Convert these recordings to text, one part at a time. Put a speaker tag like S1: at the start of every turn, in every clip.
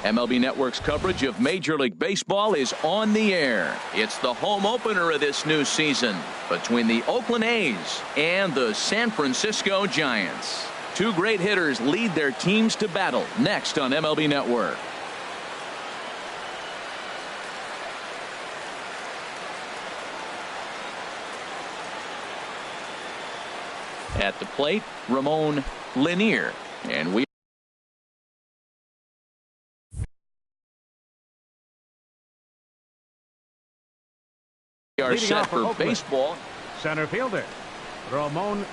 S1: MLB Network's coverage of Major League Baseball is on the air. It's the home opener of this new season between the Oakland A's and the San Francisco Giants. Two great hitters lead their teams to battle next on MLB Network. At the plate, Ramon Lanier, and we are set for baseball.
S2: Center fielder Ramon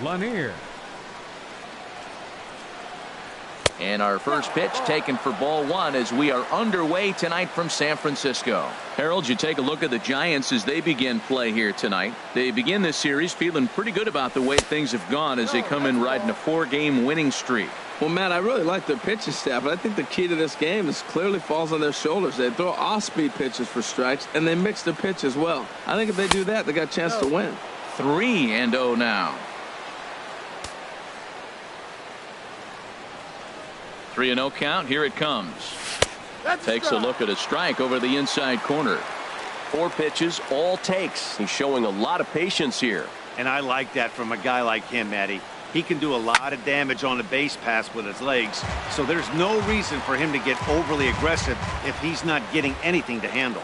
S2: Lanier.
S1: And our first pitch taken for ball one as we are underway tonight from San Francisco. Harold, you take a look at the Giants as they begin play here tonight. They begin this series feeling pretty good about the way things have gone as they come in riding a 4-game winning streak.
S3: Well, Matt, I really like their pitching staff, but I think the key to this game is clearly falls on their shoulders. They throw off-speed pitches for strikes, and they mix their pitch as well. I think if they do that, they got a chance to win.
S1: 3-0 now. 3-0 count. Here it comes. Takes a look at a strike over the inside corner. 4 pitches, all takes. He's showing a lot of patience here.
S4: And I like that from a guy like him, Matty. He can do a lot of damage on the base pass with his legs, so there's no reason for him to get overly aggressive if he's not getting anything to handle.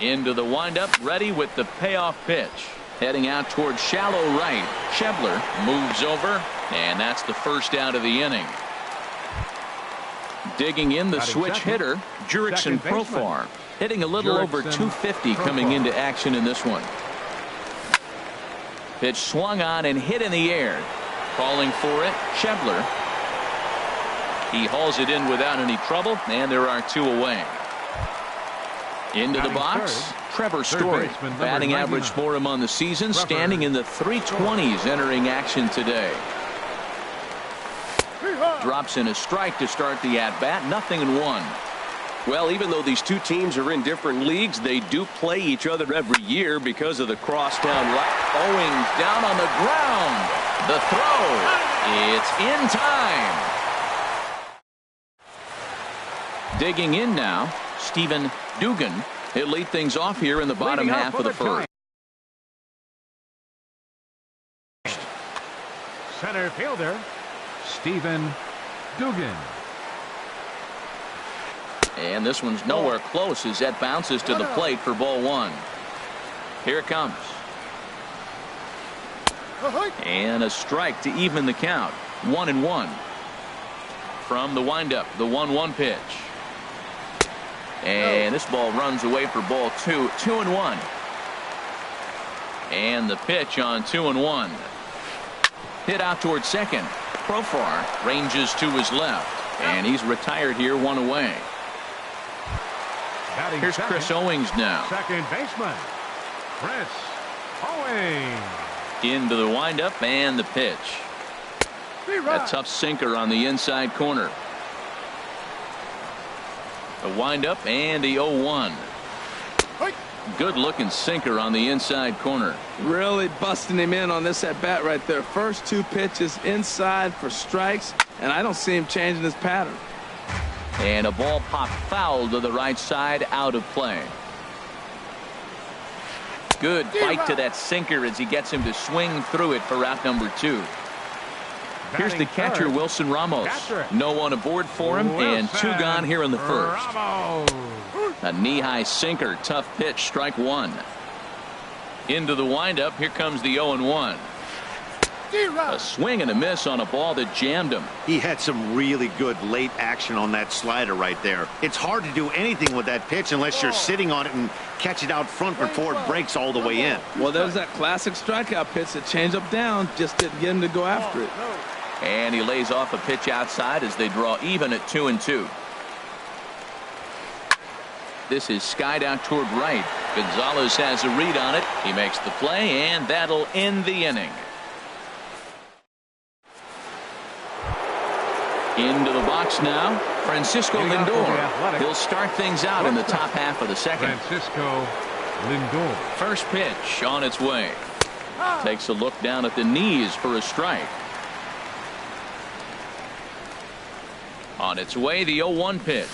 S1: Into the windup, ready with the payoff pitch. Heading out towards shallow right. Schebler moves over, and that's the first out of the inning. Digging in the switch hitter, Jurickson Profar, hitting a little over 250 coming into action in this one. Pitch swung on and hit in the air. Calling for it, Schebler. He hauls it in without any trouble, and there are 2 away. Into the box, Trevor Story. Batting average for him on the season, standing in the 320s entering action today. Drops in a strike to start the at-bat, 0-1.
S5: Well, even though these two teams are in different leagues, they do play each other every year because of the crosstown right.
S1: Owings down on the ground. The throw. It's in time. Digging in now, Stephen Dugan. He'll lead things off here in the bottom half of the first.
S2: Center fielder Stephen Dugan.
S1: And this one's nowhere close as that bounces to the plate for ball one. Here it comes. And a strike to even the count. 1-1. From the windup, the 1-1 pitch. And this ball runs away for ball 2. 2-1. And the pitch on 2-1. Hit out towards second. Profar ranges to his left. And he's retired here, 1 away. Here's Chris Owings now.
S2: Second baseman, Chris Owings.
S1: Into the windup and the pitch. A tough sinker on the inside corner. The windup and the 0-1. Good looking sinker on the inside corner.
S3: Really busting him in on this at bat right there. First 2 pitches inside for strikes, and I don't see him changing his pattern.
S1: And a ball popped foul to the right side, out of play. Good bite to that sinker as he gets him to swing through it for out number 2. Here's the catcher, Wilson Ramos. No one aboard for him, and 2 gone here in the first. A knee-high sinker, tough pitch, strike 1. Into the windup, here comes the 0-1. A swing and a miss on a ball that jammed him.
S4: He had some really good late action on that slider right there. It's hard to do anything with that pitch unless you're sitting on it and catch it out front before it breaks all the way in.
S3: Well, there's that classic strikeout pitch that changed up down, just didn't get him to go after it.
S1: And he lays off a pitch outside as they draw even at 2-2. This is skied out toward right. Gonzalez has a read on it. He makes the play, and that'll end the inning. Into the box now, Francisco Lindor. He'll start things out in the top half of the second.
S2: Francisco Lindor.
S1: First pitch on its way. Takes a look down at the knees for a strike. On its way, the 0-1 pitch.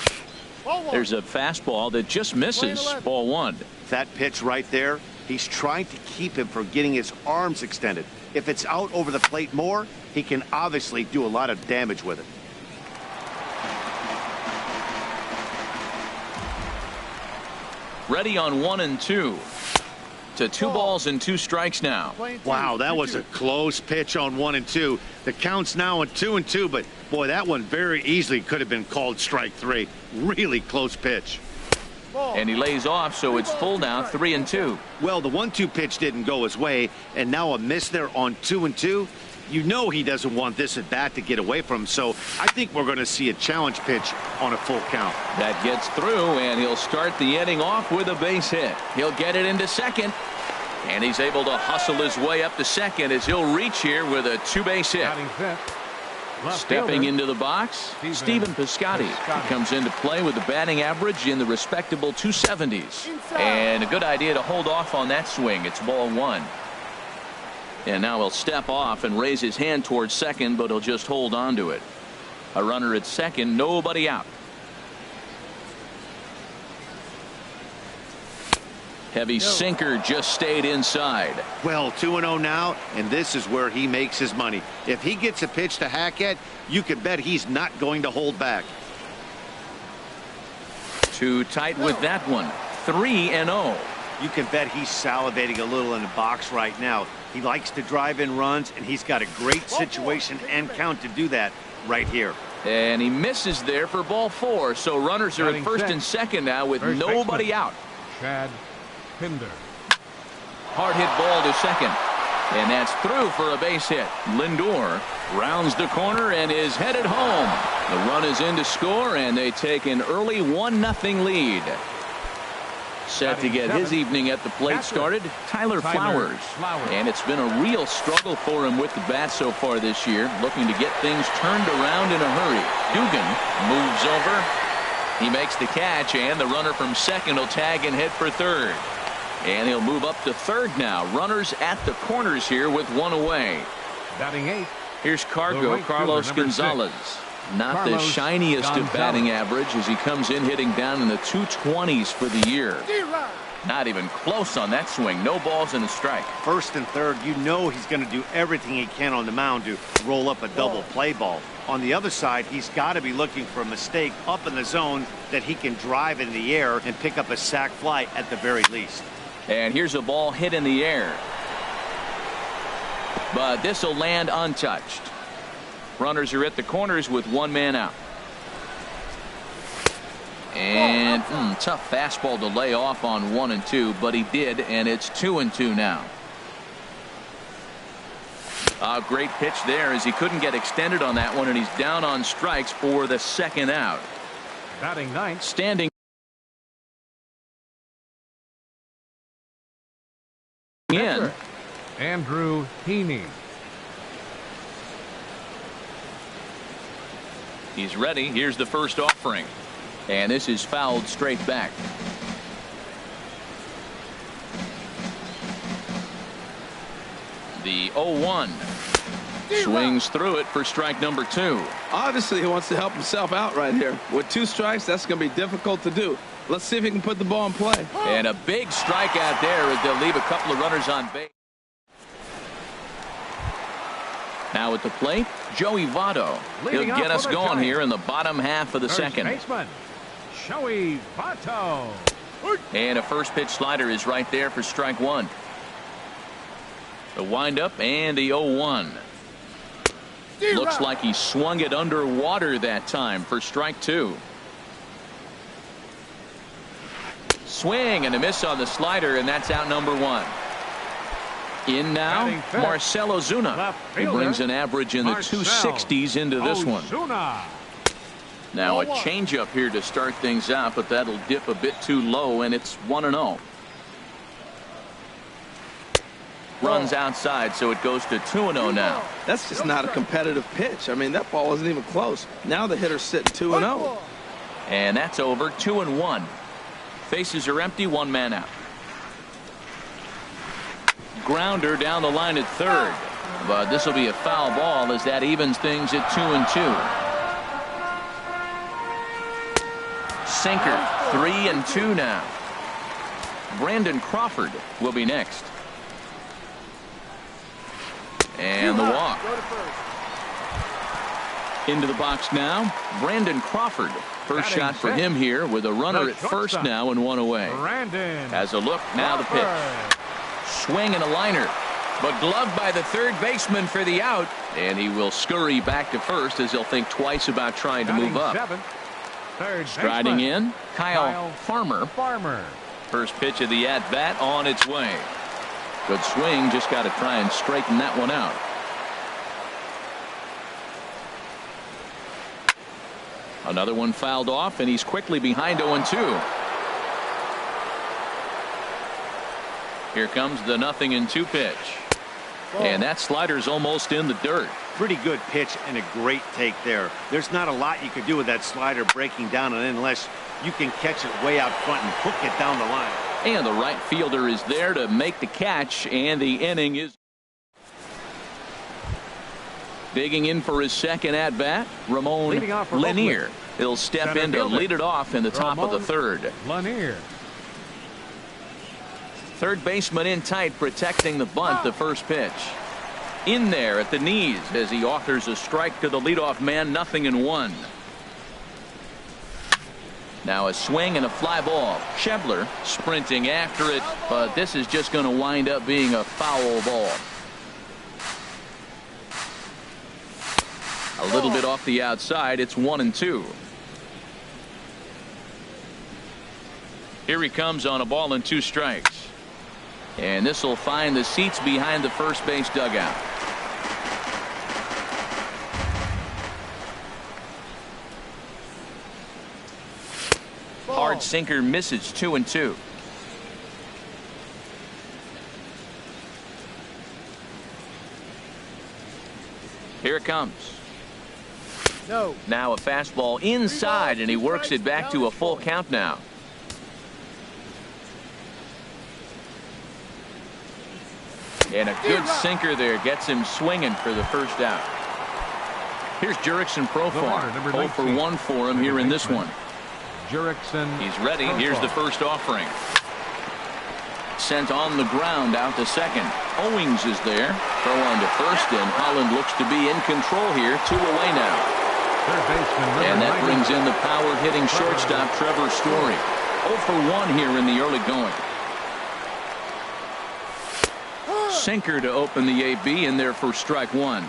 S1: There's a fastball that just misses. Ball one.
S4: That pitch right there, he's trying to keep him from getting his arms extended. If it's out over the plate more, he can obviously do a lot of damage with it.
S1: Ready on 1 and 2. To 2 balls and 2 strikes now.
S4: Wow, that was a close pitch on 1 and 2. The count's now at 2 and 2, but boy, that one very easily could have been called strike 3. Really close pitch.
S1: And he lays off, so it's full now, 3 and 2.
S4: Well, the 1-2 pitch didn't go his way, and now a miss there on 2 and 2. You know he doesn't want this at bat to get away from him, so I think we're going to see a challenge pitch on a full count.
S1: That gets through, and he'll start the inning off with a base hit. He'll get it into second, and he's able to hustle his way up to second as he'll reach here with a 2-base hit. Stepping into the box, Stephen Piscotty. He comes into play with a batting average in the respectable 270s. And a good idea to hold off on that swing. It's ball one. And now he'll step off and raise his hand towards second, but he'll just hold on to it. A runner at second, nobody out. Heavy sinker just stayed inside.
S4: Well, 2-0 now, and this is where he makes his money. If he gets a pitch to hack at, you can bet he's not going to hold back.
S1: Too tight with that one. 3-0.
S4: You can bet he's salivating a little in the box right now. He likes to drive in runs, and he's got a great situation and count to do that right here.
S1: And he misses there for ball 4. So runners are at first and second now with nobody out.
S2: Chad Pinder.
S1: Hard hit ball to second. And that's through for a base hit. Lindor rounds the corner and is headed home. The run is in to score, and they take an early 1-0 lead. Set to get his evening at the plate started, Tyler Flowers. And it's been a real struggle for him with the bat so far this year, looking to get things turned around in a hurry. Dugan moves over. He makes the catch, and the runner from second will tag and hit for third. And he'll move up to third now. Runners at the corners here with one away.
S2: Batting 8.
S1: Here's Cargo, Carlos Gonzalez. Not the shiniest of batting average as he comes in hitting down in the 220s for the year. Not even close on that swing. No balls and a strike.
S4: First and third, you know he's going to do everything he can on the mound to roll up a double play ball. On the other side, he's got to be looking for a mistake up in the zone that he can drive in the air and pick up a sac fly at the very least.
S1: And here's a ball hit in the air. But this will land untouched. Runners are at the corners with one man out. And tough fastball to lay off on 1 and 2, but he did, and it's 2 and 2 now. A great pitch there as he couldn't get extended on that one, and he's down on strikes for the second out.
S2: Batting 9.
S1: Standing in.
S2: Andrew Heaney.
S1: He's ready. Here's the first offering. And this is fouled straight back. The 0-1. Swings through it for strike number 2.
S3: Obviously, he wants to help himself out right here. With 2 strikes, that's going to be difficult to do. Let's see if he can put the ball in play.
S1: And a big strikeout there as they'll leave a couple of runners on base. Now at the plate, Joey Votto. He'll get us going here in the bottom half of the second.
S2: Baseman, Joey Votto.
S1: And a first pitch slider is right there for strike 1. The windup and the 0-1. Looks like he swung it underwater that time for strike 2. Swing and a miss on the slider, and that's out number 1. In now, Marcell Ozuna. He brings an average in the 260s into this one. Now a changeup here to start things out, but that'll dip a bit too low, and it's 1-0. Runs outside, so it goes to 2-0 now.
S3: That's just not a competitive pitch. I mean, that ball wasn't even close. Now the hitter's sitting 2-0.
S1: And that's over. 2-1. Faces are empty. One man out. Grounder down the line at third, but this will be a foul ball as that evens things at 2-2. sinker. 3-2 now. Brandon Crawford will be next. And the walk. Into the box now, Brandon Crawford. First shot for him here with a runner at first now and one away. Has a look, now the pitch. Swing and a liner, but gloved by the third baseman for the out, and he will scurry back to first as he'll think twice about trying to move up. Striding in, Kyle Farmer. First pitch of the at-bat on its way. Good swing, just got to try and straighten that one out. Another one fouled off, and he's quickly behind 0-2. Here comes the 0-2 pitch. And that slider's almost in the dirt.
S4: Pretty good pitch and a great take there. There's not a lot you could do with that slider breaking down unless you can catch it way out front and hook it down the line.
S1: And the right fielder is there to make the catch, and the inning is digging in for his second at-bat, Ramon Lanier. He'll step in to lead it off in the top of the third.
S2: Lanier.
S1: Third baseman in tight, protecting the bunt. The first pitch in there at the knees as he offers a strike to the leadoff man. 0-1. Now a swing and a fly ball. Schebler sprinting after it, but this is just going to wind up being a foul ball. A little bit off the outside. It's 1-2. Here he comes on a ball and 2 strikes. And this will find the seats behind the first base dugout. Hard sinker misses. 2-2. Here it comes.
S6: No.
S1: Now a fastball inside, and he works it back to a full count now. And a good sinker there gets him swinging for the first out. Here's Jurickson Profar. 0 for 1 for him here in this one. He's ready. Here's the first offering. Sent on the ground out to second. Owings is there. Throw on to first, and Holland looks to be in control here. 2 away now. And that brings in the power-hitting shortstop Trevor Story. 0 for 1 here in the early going. Sinker to open the AB, in there for strike 1.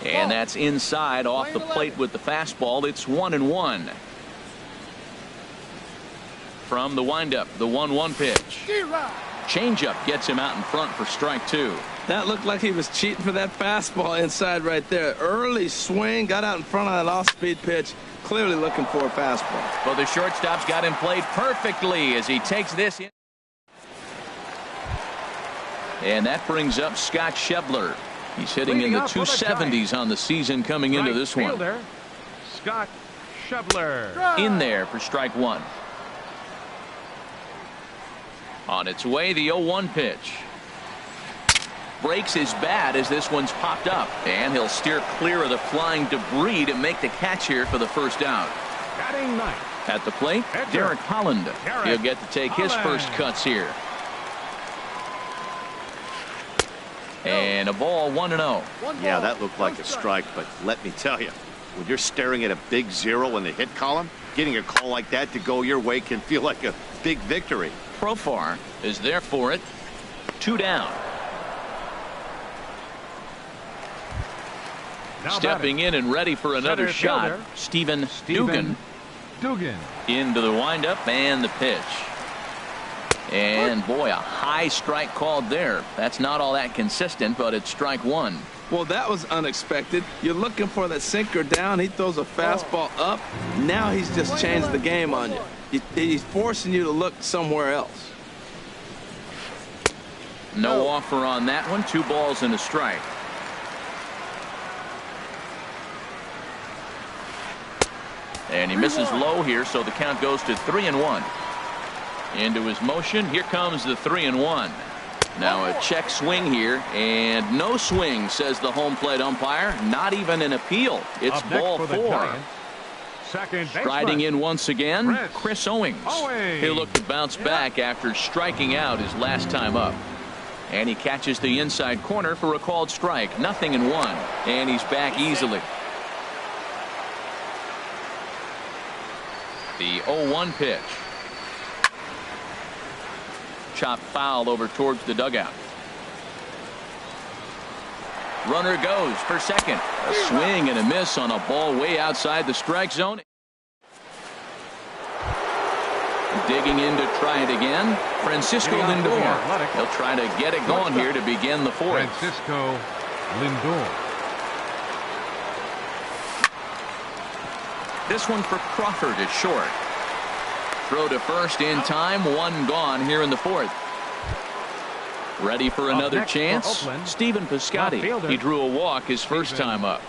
S1: And that's inside off the plate with the fastball. It's 1-1. From the windup, the 1-1 pitch. Changeup gets him out in front for strike 2.
S3: That looked like he was cheating for that fastball inside right there. Early swing, got out in front of that off-speed pitch. Clearly looking for a fastball.
S1: Well, the shortstop's got him played perfectly as he takes this in. And that brings up Scott Schebler. He's hitting in the 270s on the season coming into this one.
S2: Scott Schebler.
S1: In there for strike 1. On its way, the 0-1 pitch. Breaks his bat as this one's popped up, and he'll steer clear of the flying debris to make the catch here for the first out. At the plate, Derek Holland. He'll get to take his first cuts here. And a ball, 1-0.
S4: Yeah, that looked like a strike, but let me tell you, when you're staring at a big 0 in the hit column, getting a call like that to go your way can feel like a big victory.
S1: Profar is there for it. 2 down. Stepping in and ready for another shot, Stephen Dugan. Into the windup and the pitch. And boy, a high strike called there. That's not all that consistent, but it's strike 1.
S3: Well, that was unexpected. You're looking for that sinker down. He throws a fastball up. Now he's just changed the game on you. He's forcing you to look somewhere else.
S1: No offer on that one. 2 balls and a strike. And he misses low here, so the count goes to 3-1. Into his motion. Here comes the 3-1. Now a check swing here, and no swing, says the home plate umpire. Not even an appeal. It's ball 4. Striding in once again, Chris Owings. He'll look to bounce back after striking out his last time up. And he catches the inside corner for a called strike. 0-1, and he's back easily. The 0-1 pitch. Chop foul over towards the dugout. Runner goes for second. A swing and a miss on a ball way outside the strike zone. Digging in to try it again, Francisco Lindor. He'll try to get it going here to begin the 4th.
S2: Francisco Lindor.
S1: This one for Crawford is short. Throw to first in time. 1 gone here in the 4th. Ready for another chance. Stephen Piscotty. He drew a walk his first time up.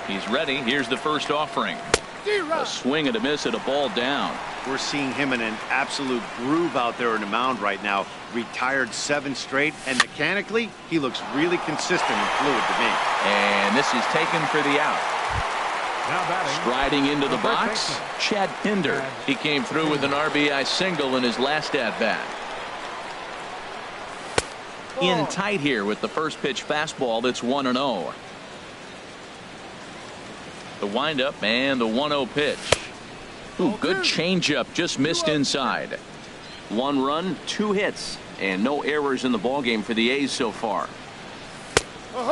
S1: He's ready. Here's the first offering. A swing and a miss at a ball down.
S4: We're seeing him in an absolute groove out there in the mound right now. Retired 7 straight, and mechanically, he looks really consistent and fluid to me.
S1: And this is taken for the out. Striding into the box, Chad Pinder. He came through with an RBI single in his last at-bat. In tight here with the first pitch fastball. That's 1-0. The windup and the 1-0 pitch. Ooh, good changeup, just missed inside.
S5: 1 run, 2 hits, and no errors in the ballgame for the A's so far.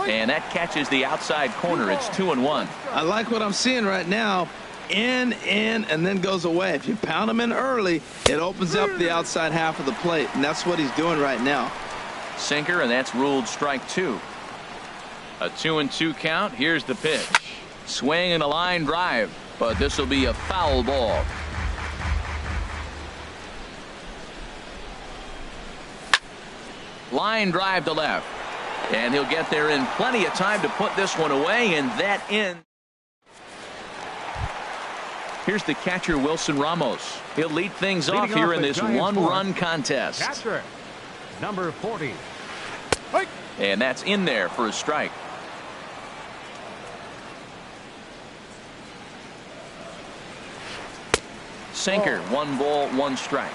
S1: And that catches the outside corner. It's 2-1.
S3: I like what I'm seeing right now. In, and then goes away. If you pound him in early, it opens up the outside half of the plate, and that's what he's doing right now.
S1: Sinker, and that's ruled strike 2. A 2-2 count. Here's the pitch. Swing and a line drive, but this will be a foul ball. Line drive to left, and he'll get there in plenty of time to put this one away, and that in. Here's the catcher, Wilson Ramos. He'll lead things off here in this 1-run contest.
S2: Catcher, number 40.
S1: And that's in there for a strike. Sinker, 1 ball, 1 strike.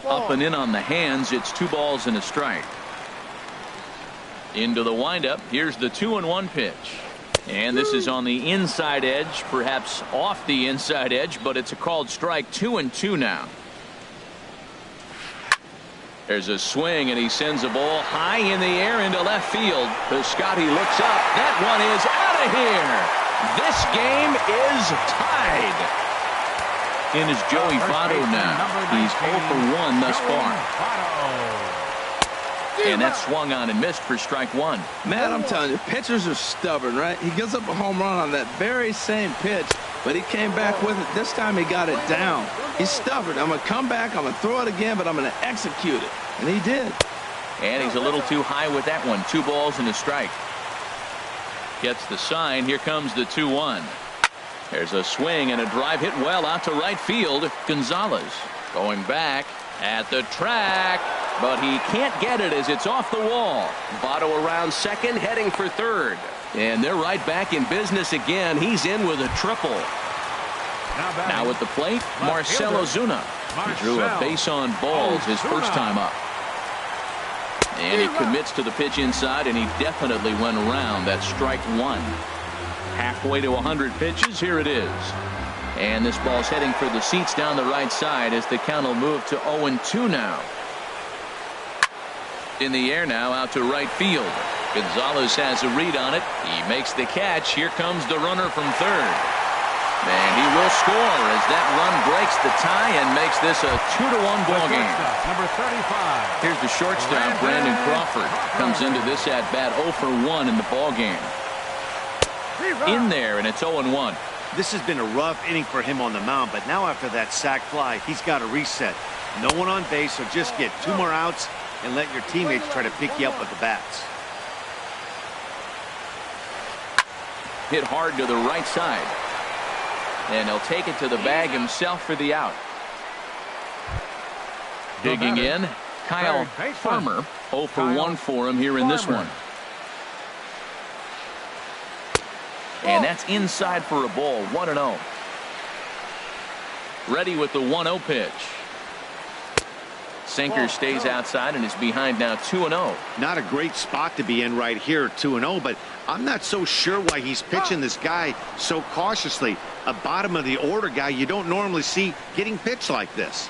S1: Up and in on the hands. It's 2 balls and a strike. Into the windup. Here's the 2-1 pitch. And this is on the inside edge, perhaps off the inside edge, but it's a called strike. 2-2 now. There's a swing, and he sends a ball high in the air into left field. Piscotty looks up. That one is out of here. This game is tied. In is Joey Votto now. He's 0 for 1 thus far. And that swung on and missed for strike 1.
S3: Man, I'm telling you, pitchers are stubborn, right? He gives up a home run on that very same pitch, but he came back with it. This time he got it down. He's stubborn. I'm going to come back, I'm going to throw it again, but I'm going to execute it. And he did.
S1: And he's a little too high with that one. 2 balls and a strike. Gets the sign. Here comes the 2-1. There's a swing and a drive hit well out to right field. Gonzalez going back at the track, but he can't get it as it's off the wall.
S5: Votto around second, heading for third.
S1: And they're right back in business again. He's in with a triple. Now at the plate, Marcell Ozuna. He drew a base on balls his first time up. And he commits to the pitch inside, and he definitely went around. That's strike 1. Halfway to 100 pitches. Here it is. And this ball's heading for the seats down the right side as the count will move to 0-2 now. In the air now out to right field. Gonzalez has a read on it. He makes the catch. Here comes the runner from third. And he will score as that run breaks the tie and makes this a 2-1 ball game.
S2: Number 35.
S1: Here's the shortstop, Brandon Crawford. Comes into this at bat 0 for 1 in the ball game. In there, and it's 0-1.
S4: This has been a rough inning for him on the mound, but now after that sac fly, he's got to reset. No one on base, so just get 2 more outs and let your teammates try to pick you up with the bats.
S1: Hit hard to the right side. And he'll take it to the bag himself for the out. Digging in, Kyle Farmer. 0 for 1 for him here in this one. And that's inside for a ball. 1-0. Ready with the 1-0 pitch. Sinker stays outside and is behind now 2-0.
S4: Not a great spot to be in right here, 2-0, but I'm not so sure why he's pitching this guy so cautiously. A bottom of the order guy you don't normally see getting pitched like this.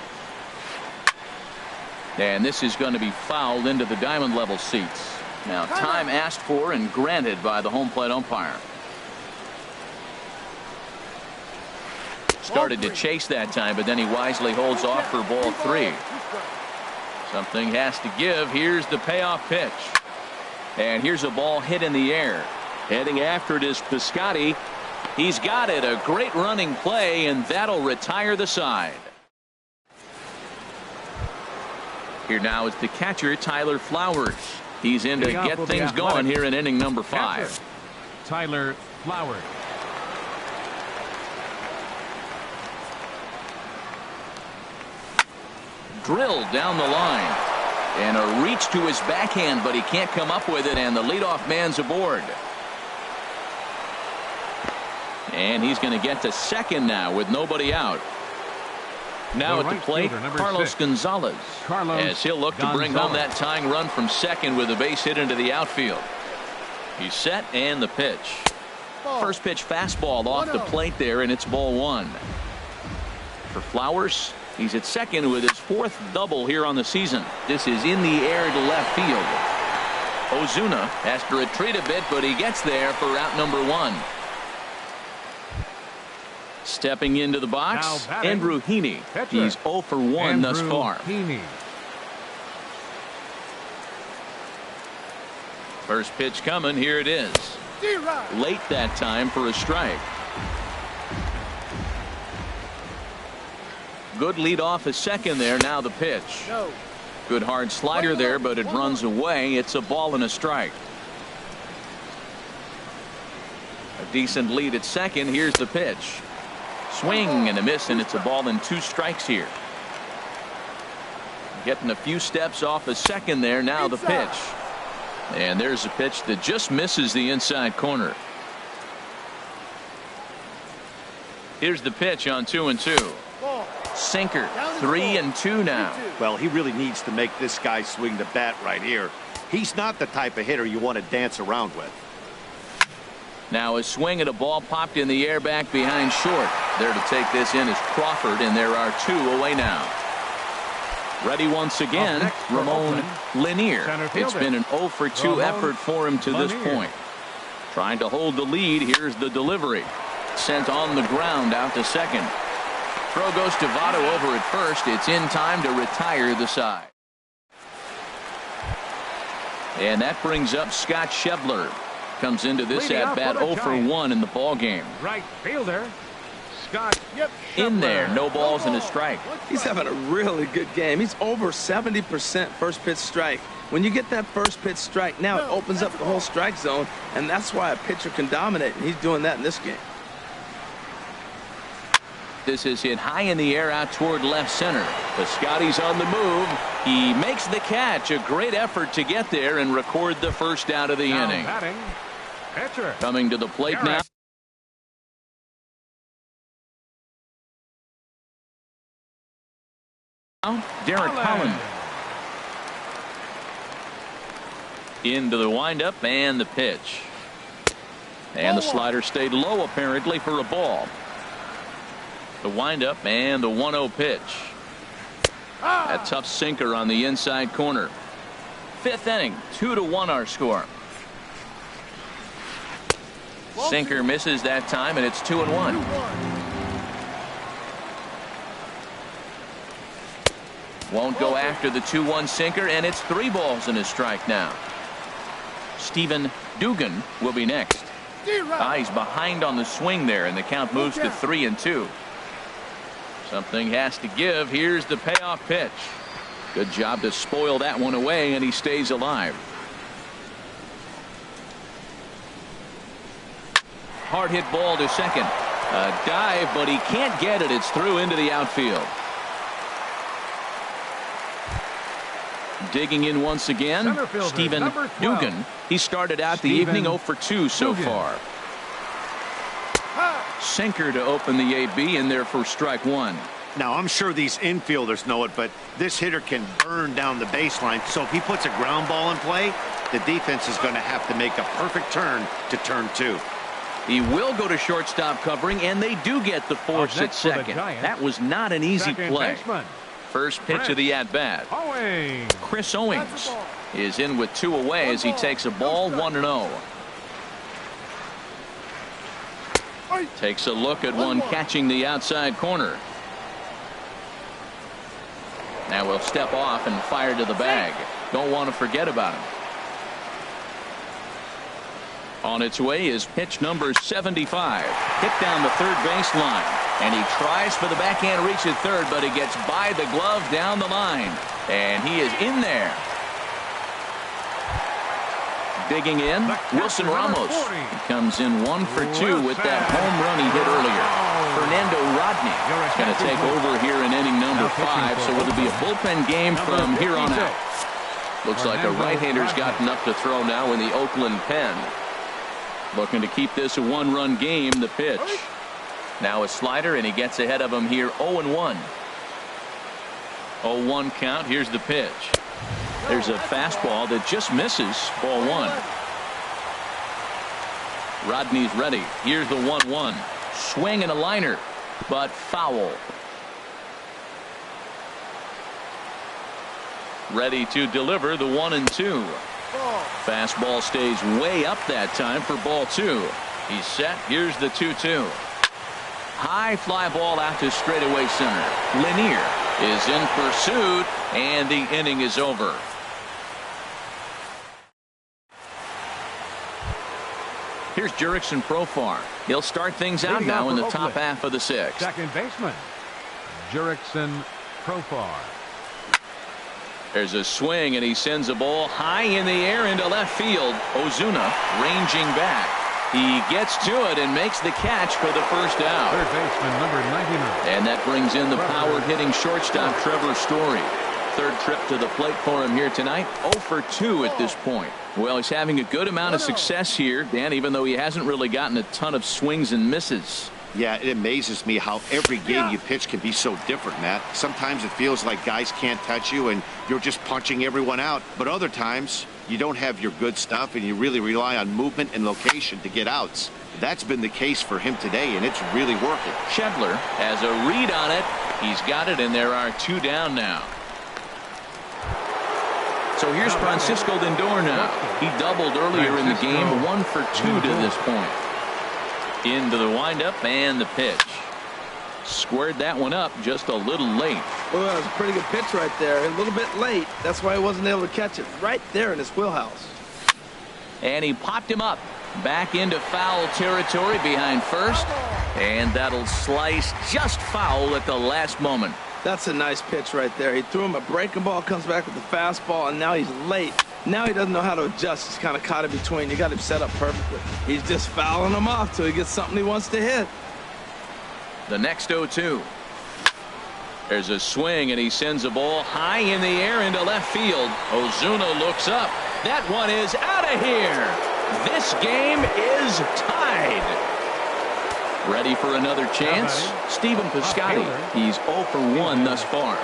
S1: And this is going to be fouled into the diamond level seats. Now time asked for and granted by the home plate umpire. Started to chase that time, but then he wisely holds off for ball 3. Something has to give. Here's the payoff pitch. And here's a ball hit in the air.
S5: Heading after it is Piscotty.
S1: He's got it. A great running play, and that'll retire the side. Here now is the catcher, Tyler Flowers. He's in to get things going here in inning number 5.
S2: Tyler Flowers.
S1: Drilled down the line. And a reach to his backhand, but he can't come up with it, and the leadoff man's aboard. And he's going to get to second now with nobody out. Now at the plate, Carlos Gonzalez, as he'll look to bring home that tying run from second with a base hit into the outfield. He's set, and the pitch. First pitch fastball off the plate there, and it's ball 1. For Flowers, he's at second with his 4th double here on the season. This is in the air to left field. Ozuna has to retreat a bit, but he gets there for out number 1. Stepping into the box, Andrew Heaney. He's 0 for 1 thus far. First pitch coming. Here it is. Late that time for a strike. Good lead off at second there. Now the pitch. Good hard slider there, but it runs away. It's a ball and a strike. A decent lead at second. Here's the pitch. Swing and a miss, and it's a ball and 2 strikes here. Getting a few steps off a second there. Now the pitch. And there's a pitch that just misses the inside corner. Here's the pitch on 2-2. Sinker. 3-2 now.
S4: Well, he really needs to make this guy swing the bat right here. He's not the type of hitter you want to dance around with.
S1: Now a swing at a ball popped in the air back behind short. There to take this in is Crawford, and there are 2 away now. Ready once again, Ramon Lanier. It's been an 0 for 2 effort for him to this point. Trying to hold the lead. Here's the delivery. Sent on the ground out to second. Throw goes to Votto over at first. It's in time to retire the side. And that brings up Scott Schebler. Comes into this at bat 0 for 1 in the ball game.
S2: Right fielder Scott
S1: in there. No balls and a strike.
S3: He's having a really good game. He's over 70% first pitch strike. When you get that first pitch strike, now it opens up the whole strike zone, and that's why a pitcher can dominate, and he's doing that in this game.
S1: This is hit high in the air out toward left center. But Scotty's on the move. He makes the catch. A great effort to get there and record the first out of the inning. Coming to the plate now. Derek Holland. Into the windup and the pitch. And the slider stayed low apparently for a ball. The windup and the 1-0 pitch. A tough sinker on the inside corner. 5th inning, 2-1 our score. Sinker misses that time, and it's 2-1. Won't go after the 2-1 sinker, and it's 3 balls and a strike now. Stephen Dugan will be next. He's behind on the swing there, and the count moves to 3-2. Something has to give. Here's the payoff pitch. Good job to spoil that one away, and he stays alive. Hard hit ball to second. A dive, but he can't get it. It's through into the outfield. Digging in once again, Stephen Dugan. He started out the evening 0 for 2 so far. Sinker to open the AB in there for strike one.
S4: Now, I'm sure these infielders know it, but this hitter can burn down the baseline. So if he puts a ground ball in play, the defense is going to have to make a perfect turn to turn two.
S1: He will go to shortstop covering, and they do get the force at second. That was not an easy play. First pitch of the at-bat. Chris Owings is in with 2 away as he takes a ball 1-0. Takes a look at one catching the outside corner. Now we'll step off and fire to the bag. Don't want to forget about him. On its way is pitch number 75. Hit down the third baseline. And he tries for the backhand reach at third, but he gets by the glove down the line. And he is in there. Digging in, Wilson Ramos. He comes in 1 for 2 with that home run he hit earlier. Fernando Rodney is going to take over here in inning number 5, so it'll be a bullpen game from here on out. Looks like a right-hander's got enough to throw now in the Oakland pen. Looking to keep this a 1-run game. The pitch. Now a slider, and he gets ahead of him here 0-1. 0-1 count. Here's the pitch. There's a fastball that just misses. Ball 1. Rodney's ready. Here's the 1-1. Swing and a liner, but foul. Ready to deliver the 1-2. Fastball stays way up that time for ball 2. He's set. Here's the 2-2. High fly ball out to straightaway center. Lanier is in pursuit, and the inning is over. Here's Jurickson Profar. He'll start things out now in the top half of the 6th.
S2: Second baseman, Jurickson Profar.
S1: There's a swing, and he sends a ball high in the air into left field. Ozuna ranging back. He gets to it and makes the catch for the first out.
S2: Third baseman, number 99.
S1: And that brings in the power-hitting shortstop Trevor Story. Third trip to the plate for him here tonight. 0 for 2 at this point. Well, he's having a good amount of success here, Dan, even though he hasn't really gotten a ton of swings and misses.
S4: Yeah, it amazes me how every game you pitch can be so different, Matt. Sometimes it feels like guys can't touch you and you're just punching everyone out. But other times you don't have your good stuff and you really rely on movement and location to get outs. That's been the case for him today, and it's really working.
S1: Schebler has a read on it. He's got it, and there are 2 down now. So here's Francisco Lindor now. He doubled earlier in the game. 1 for 2 to this point. Into the windup and the pitch. Squared that one up just a little late.
S3: Well, that was a pretty good pitch right there. A little bit late. That's why he wasn't able to catch it right there in his wheelhouse.
S1: And he popped him up. Back into foul territory behind first. And that'll slice just foul at the last moment.
S3: That's a nice pitch right there. He threw him a breaking ball, comes back with the fastball, and now he's late. Now he doesn't know how to adjust. He's kind of caught in between. You got him set up perfectly. He's just fouling him off till he gets something he wants to hit.
S1: The next 0-2. There's a swing, and he sends a ball high in the air into left field. Ozuna looks up. That one is out of here. This game is tied. Ready for another chance? Stephen Piscotty. He's 0 for 1 thus far.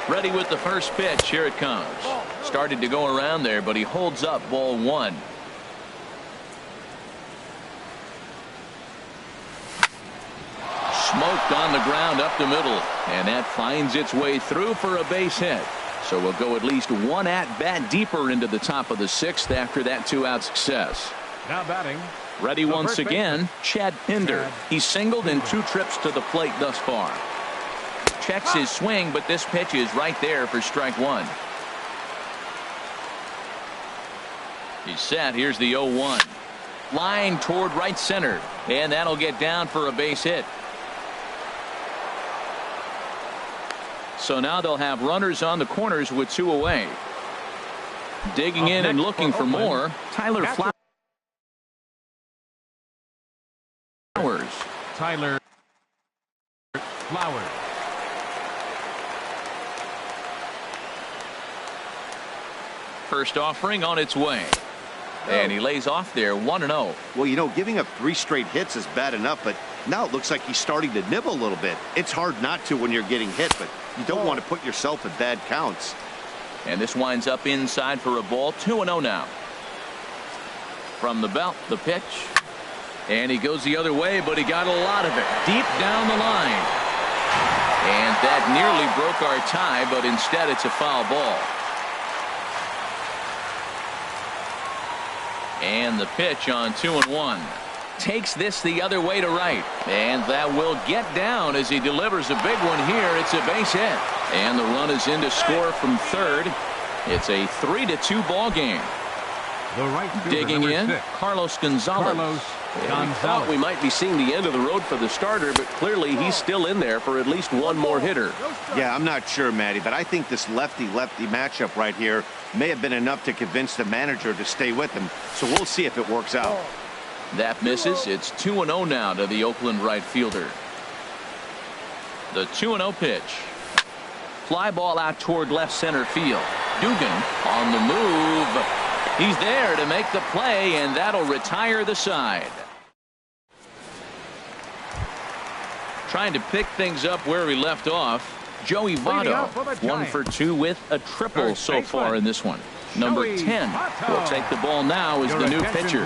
S1: Ready with the first pitch. Here it comes. Started to go around there, but he holds up ball 1. Smoked on the ground up the middle, and that finds its way through for a base hit. So we'll go at least 1 at-bat deeper into the top of the 6th after that 2-out success.
S2: Now batting.
S1: Ready once again, Chad Pinder. He's singled in 2 trips to the plate thus far. Checks his swing, but this pitch is right there for strike 1. He's set. Here's the 0-1. Line toward right center, and that'll get down for a base hit. So now they'll have runners on the corners with 2 away. Digging in and looking for more, Tyler Flowers
S2: Tyler Flowers.
S1: First offering on its way. And he lays off there 1-0.
S4: Well, you know, giving up 3 straight hits is bad enough, but now it looks like he's starting to nibble a little bit. It's hard not to when you're getting hit, but you don't want to put yourself in bad counts.
S1: And this winds up inside for a ball. 2-0 now. From the belt, the pitch. And he goes the other way, but he got a lot of it deep down the line. And that nearly broke our tie, but instead it's a foul ball. And the pitch on 2-1. Takes this the other way to right. And that will get down as he delivers a big one here. It's a base hit. And the run is in to score from third. It's a 3-2 ball game.
S2: The right fielder,
S1: digging in,
S2: 6.
S1: Carlos Gonzalez.
S5: We thought we might be seeing the end of the road for the starter, but clearly he's still in there for at least one more hitter.
S4: Yeah, I'm not sure, Matty, but I think this lefty-lefty matchup right here may have been enough to convince the manager to stay with him. So we'll see if it works out.
S1: That misses. It's 2-0 now to the Oakland right fielder. The 2-0 pitch. Fly ball out toward left center field. Dugan on the move. He's there to make the play, and that'll retire the side. Trying to pick things up where we left off. Joey Votto, 1 for 2 with a triple so far in this one. Number 10 will take the ball now as the new pitcher.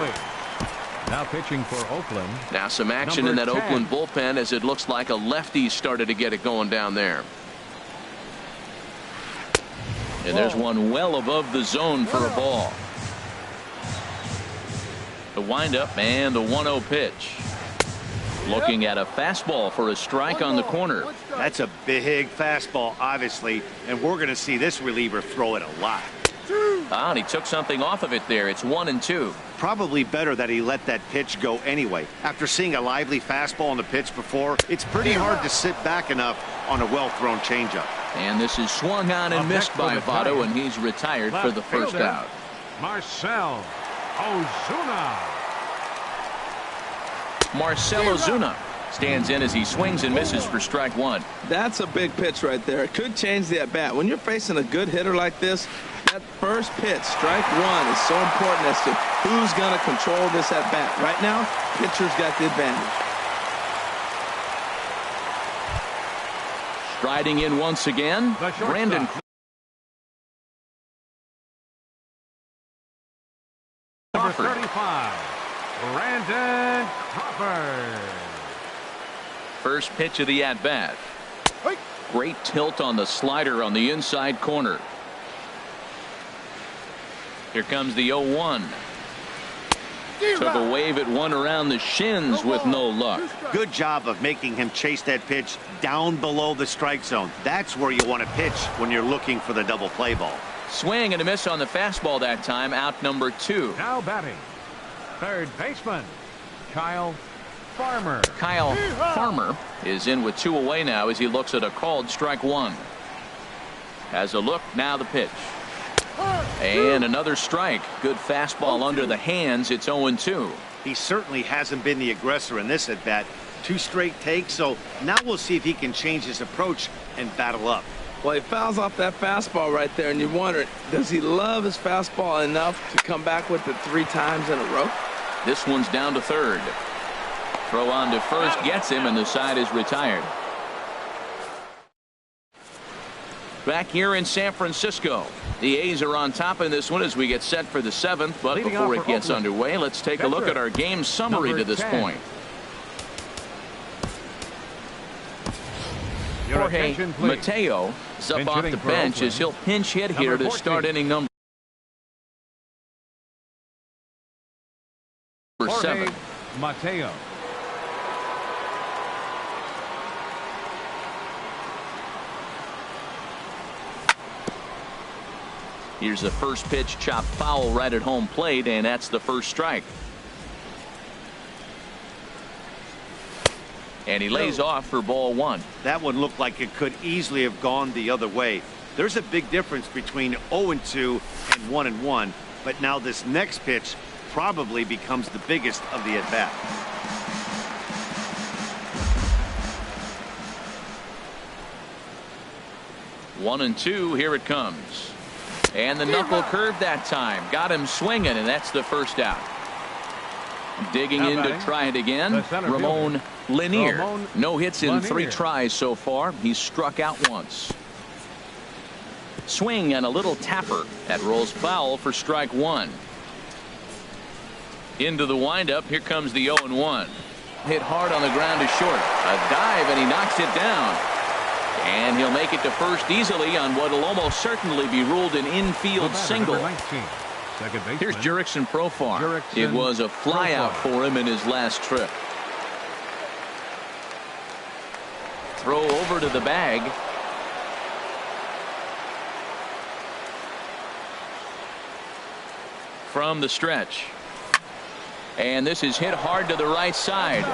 S2: Now pitching for Oakland.
S1: Now some action in that Oakland bullpen as it looks like a lefty started to get it going down there. And there's one well above the zone for a ball. The windup and the 1-0 pitch. Looking at a fastball for a strike on the corner.
S4: That's a big fastball, obviously, and we're going to see this reliever throw it a lot.
S1: And he took something off of it there. It's 1-2.
S4: Probably better that he let that pitch go anyway. After seeing a lively fastball on the pitch before, it's pretty hard to sit back enough on a well-thrown changeup.
S1: And this is swung on and missed by Votto, and he's retired for the first out.
S2: Marcell Ozuna.
S1: Marcell Ozuna stands in as he swings and misses for strike 1.
S3: That's a big pitch right there. It could change the at-bat. When you're facing a good hitter like this, that first pitch, strike 1, is so important as to who's going to control this at-bat. Right now, pitcher's got the advantage.
S1: Striding in once again, Brandon.
S2: Number 35, Brandon Crawford.
S1: First pitch of the at-bat. Great tilt on the slider on the inside corner. Here comes the 0-1. Took a wave at one around the shins with no luck.
S4: Good job of making him chase that pitch down below the strike zone. That's where you want to pitch when you're looking for the double play ball.
S1: Swing and a miss on the fastball that time. Out number 2.
S2: Now batting, third baseman Kyle Farmer.
S1: Kyle Farmer is in with 2 away now as he looks at a called strike 1. Has a look, now the pitch. And another strike. Good fastball under the hands. It's 0-2.
S4: He certainly hasn't been the aggressor in this at bat. 2 straight takes, so now we'll see if he can change his approach and battle up.
S3: Well, he fouls off that fastball right there, and you wonder, does he love his fastball enough to come back with it 3 times in a row?
S1: This one's down to third. Throw on to first gets him, and the side is retired. Back here in San Francisco, the A's are on top in this one as we get set for the 7th. But before it gets underway, let's take a look at our game summary to this point. Jorge Mateo is up off the bench as he'll pinch hit here to start inning number 7.
S2: Mateo.
S1: Here's the first pitch, chopped foul right at home plate, and that's the first strike. And he lays off for ball 1.
S4: That one looked like it could easily have gone the other way. There's a big difference between 0-2 and 1-1, but now this next pitch probably becomes the biggest of the at-bat.
S1: 1-2. Here it comes. And the knuckle curve that time. Got him swinging, and that's the first out. Digging in to try it again. Ramon Lanier. No hits in 3 tries so far. He's struck out once. Swing and a little tapper. That rolls foul for strike 1. Into the windup. Here comes the 0-1. Hit hard on the ground to short. A dive, and he knocks it down. And he'll make it to first easily on what will almost certainly be ruled an infield single. Here's Jurickson Profar. It was a flyout for him in his last trip. Throw over to the bag. From the stretch. And this is hit hard to the right side,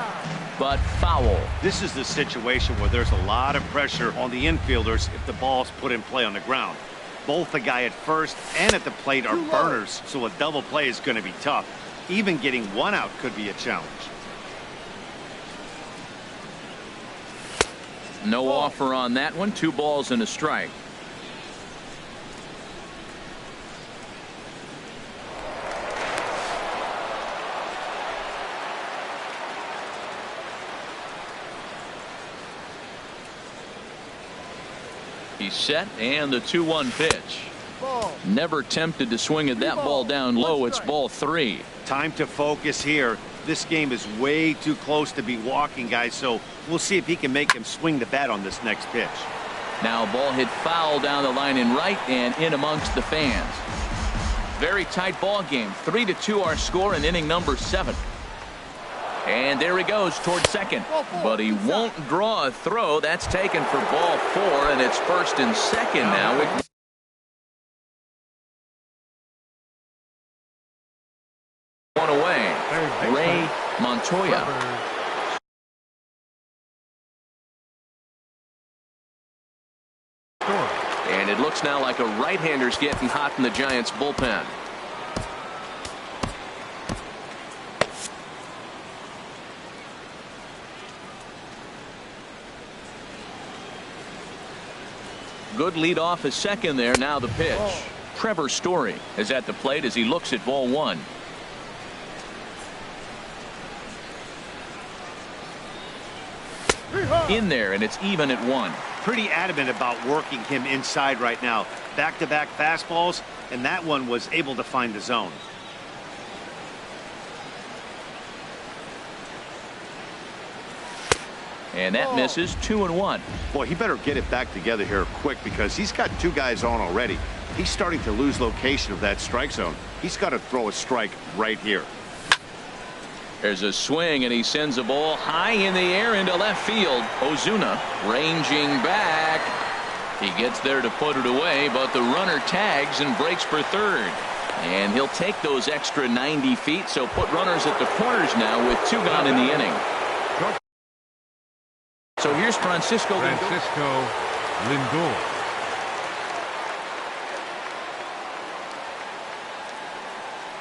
S1: but foul.
S4: This is the situation where there's a lot of pressure on the infielders if the ball's put in play on the ground. Both the guy at first and at the plate are burners, so a double play is going to be tough. Even getting 1 out could be a challenge.
S1: No offer on that one. 2 balls and a strike. He's set, and the 2-1 pitch. Never tempted to swing at that ball down low. It's ball 3.
S4: Time to focus here. This game is way too close to be walking, guys, so we'll see if he can make him swing the bat on this next pitch.
S1: Now ball hit foul down the line in right and in amongst the fans. Very tight ball game. 3-2 our score in inning number 7. And there he goes toward second, but he won't draw a throw. That's taken for ball 4, and it's first and second now. One away. Ray Montoya. And it looks now like a right-hander's getting hot in the Giants bullpen. Good lead off a second there. Now the pitch. Trevor Story is at the plate as he looks at ball 1. In there, and it's even at 1.
S4: Pretty adamant about working him inside right now. Back-to-back fastballs, and that one was able to find the zone.
S1: And that misses. 2-1.
S7: Boy, he better get it back together here quick because he's got 2 guys on already. He's starting to lose location of that strike zone. He's got to throw a strike right here.
S1: There's a swing, and he sends a ball high in the air into left field. Ozuna ranging back. He gets there to put it away, but the runner tags and breaks for third. And he'll take those extra 90 feet, so put runners at the corners now with 2 gone in the inning. So here's Francisco Lindor.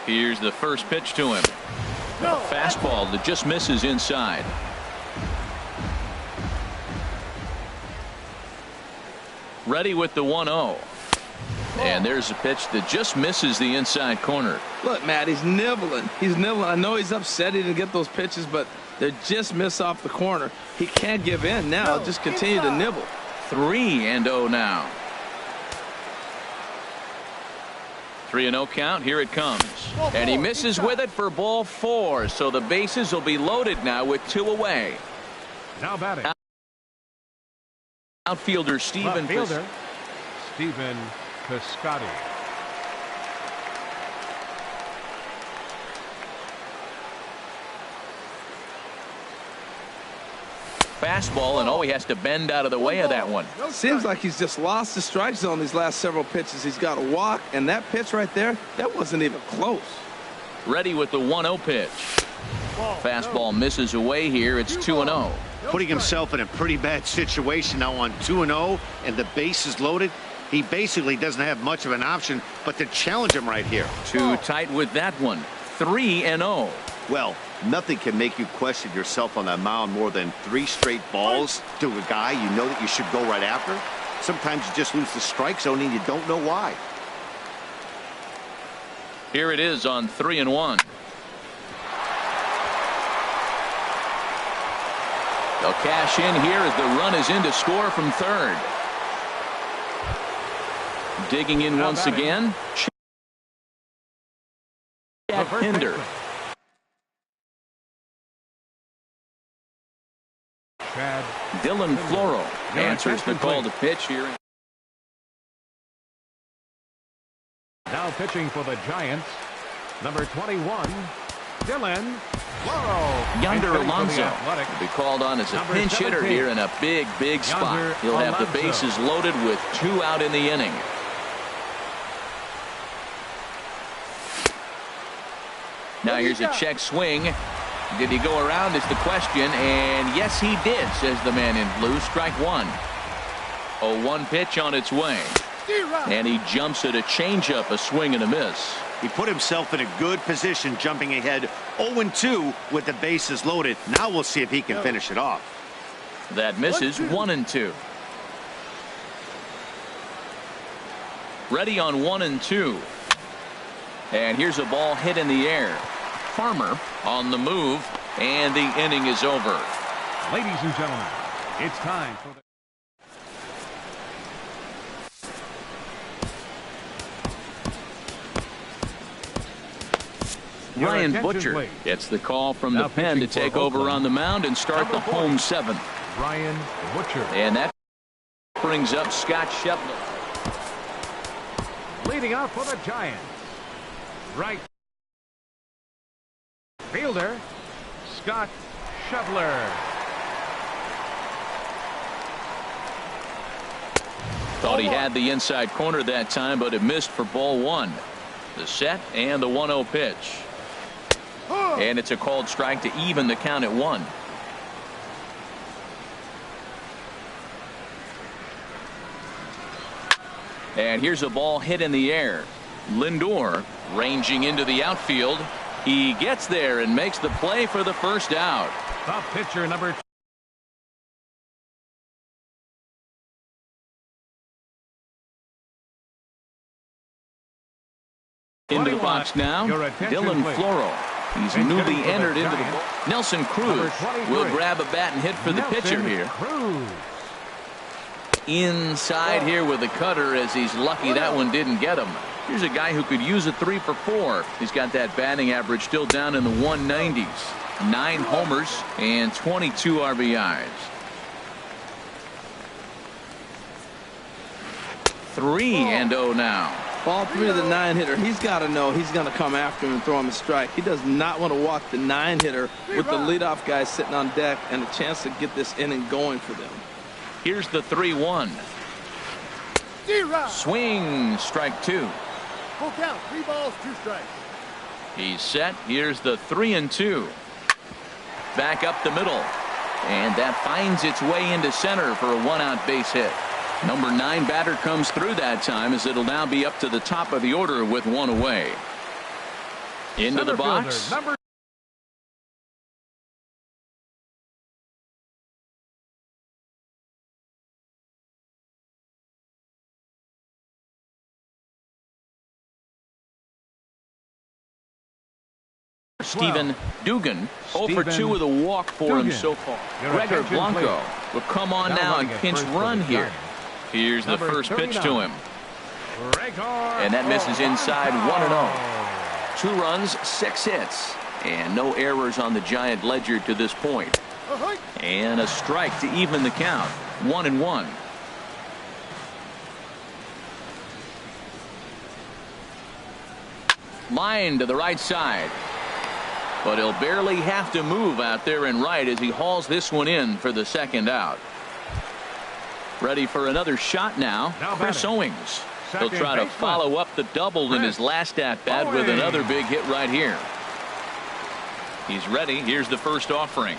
S1: Here's the first pitch to him. A fastball that just misses inside. Ready with the 1-0. And there's a pitch that just misses the inside corner.
S3: Look, Matt, he's nibbling. He's nibbling. I know he's upset he didn't get those pitches, but they just miss off the corner. He can't give in now. Just continue to nibble.
S1: 3-0 now. 3-0 count. Here it comes. And he misses with it for ball 4. So the bases will be loaded now with 2 away.
S2: Now batting.
S1: Outfielder Stephen
S2: Piscotty.
S1: Fastball, and he has to bend out of the way of that one.
S3: Seems like he's just lost the strike zone these last several pitches. He's got a walk, and that pitch right there, that wasn't even close.
S1: Ready with the 1-0 pitch. Fastball misses away here. It's 2-0.
S4: Putting himself in a pretty bad situation now on 2-0, and the base is loaded. He basically doesn't have much of an option but to challenge him right here.
S1: Too tight with that one. 3-0.
S7: Well, nothing can make you question yourself on that mound more than 3 straight balls to a guy you know that you should go right after. Sometimes you just lose the strike zone and you don't know why.
S1: Here it is on 3-1. They'll cash in here as the run is in to score from third. Digging in once again. Chad Pinder. Dylan Floro answers the call to pitch here.
S2: Now pitching for the Giants, number 21, Dylan Floro.
S1: Yonder Alonso will be called on as a pinch hitter here in a big spot. He'll have the bases loaded with 2 out in the inning. Now here's a check swing. Did he go around is the question, and yes he did, says the man in blue. Strike one. 0-1 pitch on its way. And he jumps at a changeup, a swing and a miss.
S4: He put himself in a good position, jumping ahead 0-2 with the bases loaded. Now we'll see if he can finish it off.
S1: That misses. 1-2. Ready on 1-2. And here's a ball hit in the air. Farmer on the move, and the inning is over.
S2: Ladies and gentlemen, it's time for the
S1: Ryan Butcher gets the call from the pen to take over on the mound and start the home 7th.
S2: Ryan Butcher.
S1: And that brings up Scott Scheffler.
S2: Leading off for the Giants. Right fielder, Scott Scheffler.
S1: Thought he had the inside corner that time, but it missed for ball 1. The set and the 1-0 pitch. And it's a called strike to even the count at 1. And here's a ball hit in the air. Lindor ranging into the outfield. He gets there and makes the play for the first out.
S2: The pitcher, number
S1: 21. Into the box now, Dylan Floro. He's newly entered into the ball. Nelson Cruz will grab a bat and hit for the pitcher here. Inside here with the cutter, as he's lucky that one didn't get him. Here's a guy who could use a 3 for 4. He's got that batting average still down in the 190s. 9 homers and 22 RBIs. 3-0 now.
S3: Ball 3 of the 9-hitter. He's got to know he's going to come after him and throw him a strike. He does not want to walk the 9-hitter with the leadoff guy sitting on deck and a chance to get this inning going for them.
S1: Here's the 3-1. Swing, strike 2.
S6: Full count, 3 balls, 2 strikes.
S1: He's set. Here's the 3-2. Back up the middle. And that finds its way into center for a 1-out base hit. Number 9 batter comes through that time, as it'll now be up to the top of the order with 1 away. Into the box. Stephen Dugan, 0 for 2 with a walk for him so far. Gregor Blanco will come on now and pinch run here. Here's the first pitch to him. And that misses inside. 1-0. 2 runs, 6 hits, and no errors on the Giant ledger to this point. And a strike to even the count. 1-1. Line to the right side. But he'll barely have to move out there in right as he hauls this one in for the 2nd out. Ready for another shot now. Chris Owings. He'll try to follow up the double in his last at-bat with another big hit right here. He's ready. Here's the first offering.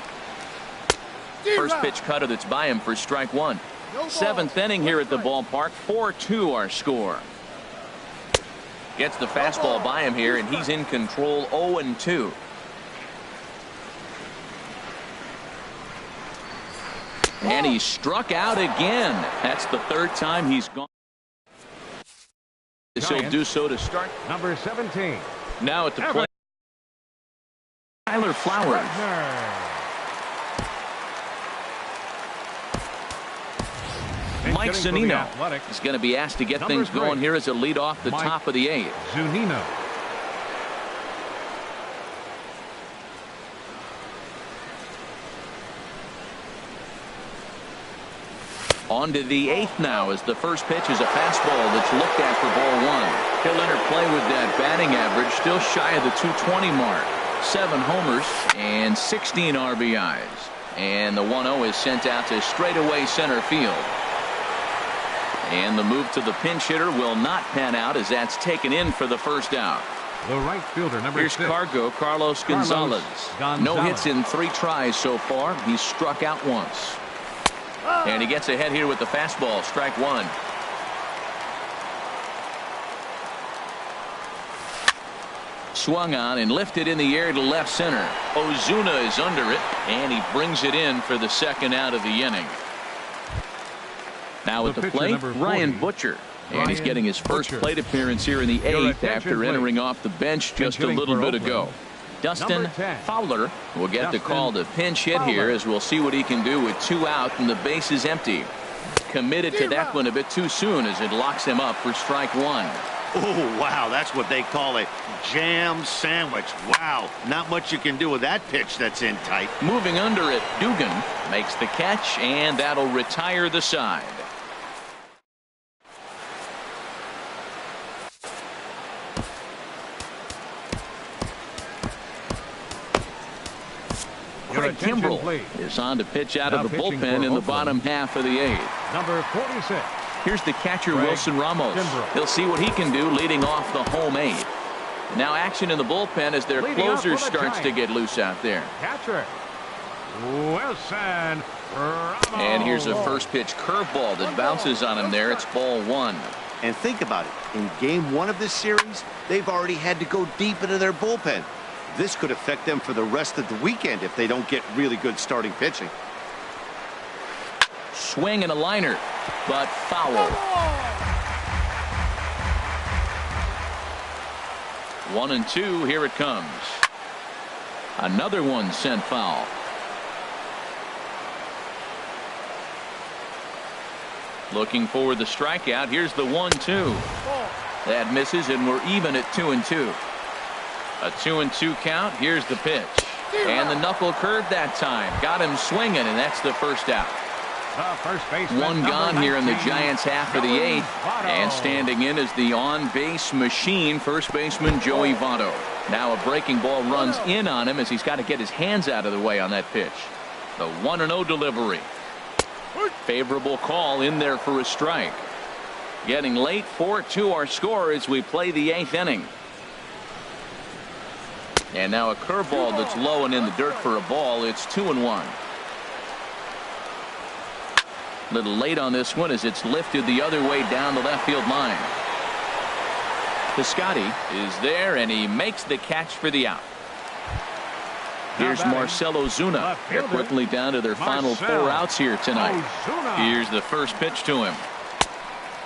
S1: First pitch cutter that's by him for strike 1. 7th inning here at the ballpark. 4-2 our score. Gets the fastball by him here, and he's in control. 0-2. And he struck out again. That's the third time he's gone. He'll do so to start.
S2: Number 17.
S1: Now at the plate, Tyler Flowers. Mike Zunino is going to be asked to get things going here as a lead off the top of the 8th.
S2: Zunino.
S1: On to the 8th now as the first pitch is a fastball that's looked at for ball 1. He'll enter play with that batting average still shy of the 220 mark. 7 homers and 16 RBIs. And the 1-0 is sent out to straightaway center field. And the move to the pinch hitter will not pan out as that's taken in for the first out.
S2: The right fielder, number 6.
S1: Here's Carlos Gonzalez. No hits in 3 tries so far. He's struck out once. And he gets ahead here with the fastball. Strike 1. Swung on and lifted in the air to left center. Ozuna is under it, and he brings it in for the second out of the inning. Now at the plate, Ryan Butcher. And he's getting his first plate appearance here in the 8th after entering off the bench just a little bit ago. Dustin Fowler will get the call to pinch hit here as we'll see what he can do with 2 out and the base is empty. Committed to that one a bit too soon as it locks him up for strike 1.
S4: Oh, wow, that's what they call a jam sandwich. Wow, not much you can do with that pitch that's in tight.
S1: Moving under it, Dugan makes the catch, and that'll retire the side. Craig Kimbrell is on to pitch out of the bullpen in the bottom half of the 8th.
S2: Number 46.
S1: Here's the catcher, Wilson Ramos. He'll see what he can do leading off the home 8th. Now action in the bullpen as their closer starts to get loose out there.
S2: Catcher, Wilson Ramos.
S1: And here's a first pitch curveball that bounces on him there. It's ball 1.
S4: And think about it. In game 1 of this series, they've already had to go deep into their bullpen. This could affect them for the rest of the weekend if they don't get really good starting pitching.
S1: Swing and a liner, but foul. 1-2, here it comes. Another one sent foul. Looking for the strikeout. Here's the 1-2. That misses, and we're even at 2-2. A 2-2 count. Here's the pitch. And the knuckle curve that time. Got him swinging, and that's the first out. One gone here in the Giants' half of the 8th. And standing in is the on-base machine, first baseman Joey Votto. Now a breaking ball runs in on him as he's got to get his hands out of the way on that pitch. The 1-0 delivery. Favorable call in there for a strike. Getting late, 4-2 our score as we play the 8th inning. And now a curveball that's low and in the dirt for a ball. It's 2-1. Little late on this one as it's lifted the other way down the left field line. Piscotty is there and he makes the catch for the out. Here's Marcell Ozuna. They're quickly down to their final 4 outs here tonight. Here's the first pitch to him.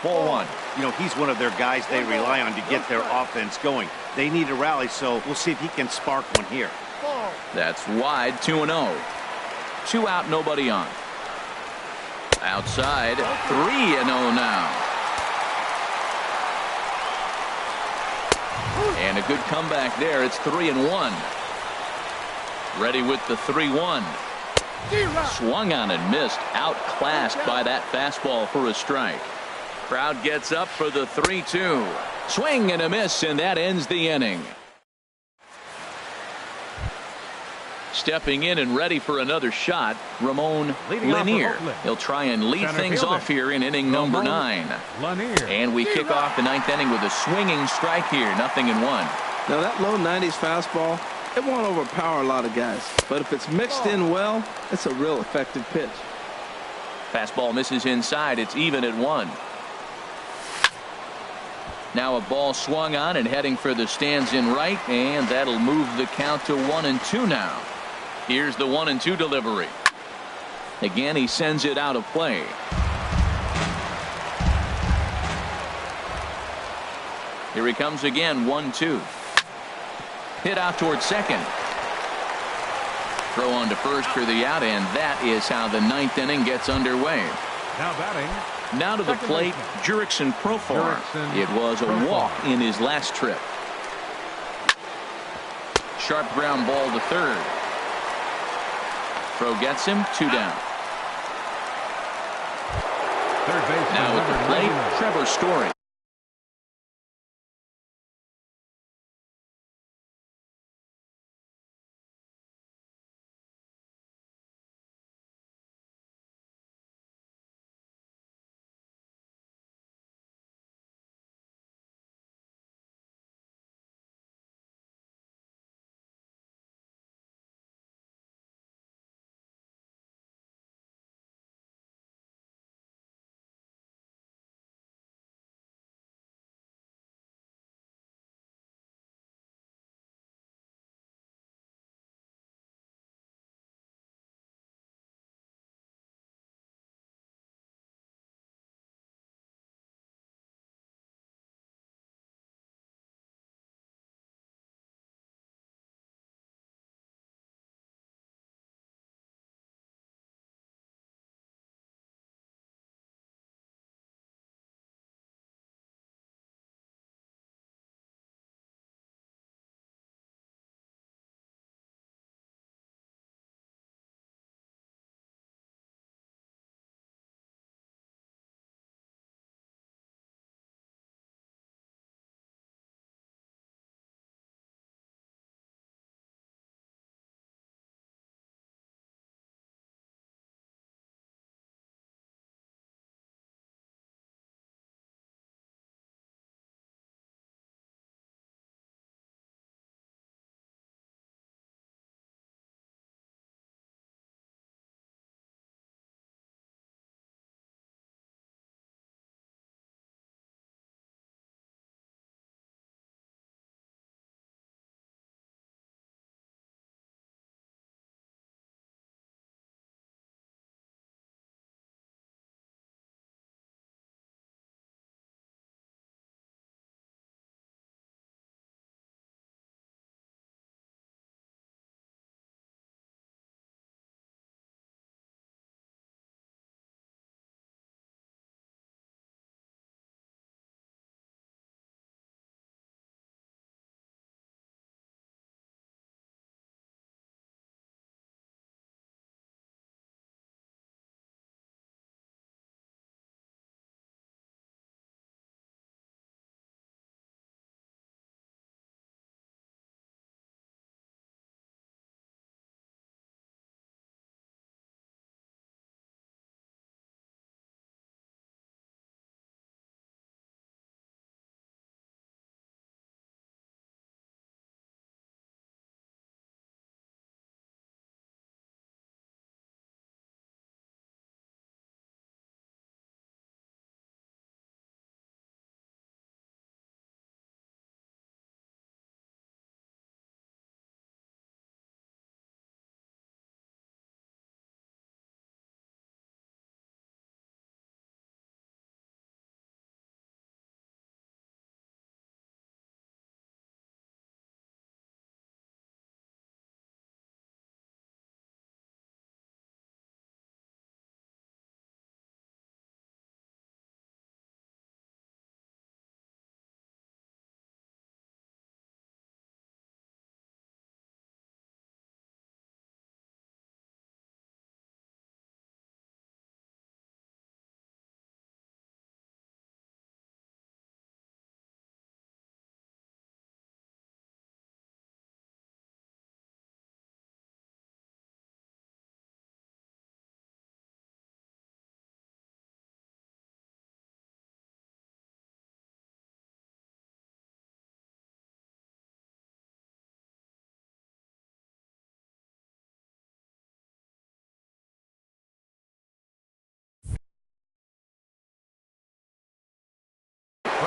S4: Ball 1. You know, he's one of their guys they rely on to get their offense going. They need a rally, so we'll see if he can spark one here.
S1: That's wide, 2-0. 2 out, nobody on. Outside, 3-0 now. And a good comeback there. It's 3-1. Ready with the 3-1. Swung on and missed. Outclassed by that fastball for a strike. Crowd gets up for the 3-2. Swing and a miss, and that ends the inning. Stepping in and ready for another shot, Ramon Lanier. He'll try and lead things off here in inning number 9. And we kick off the 9th inning with a swinging strike here, 0-1.
S3: Now that low 90s fastball, it won't overpower a lot of guys. But if it's mixed in well, it's a real effective pitch.
S1: Fastball misses inside. It's even at 1. Now a ball swung on and heading for the stands in right, and that'll move the count to 1-2 now. Here's the 1-2 delivery. Again, he sends it out of play. Here he comes again, 1-2. Hit out towards second. Throw on to first for the out, and that is how the ninth inning gets underway.
S2: Now batting.
S1: Now to the plate, Jurickson Profar. It was a walk in his last trip. Sharp ground ball to third. Throw gets him, 2 down.
S2: Third base.
S1: Now at the plate, Trevor Story.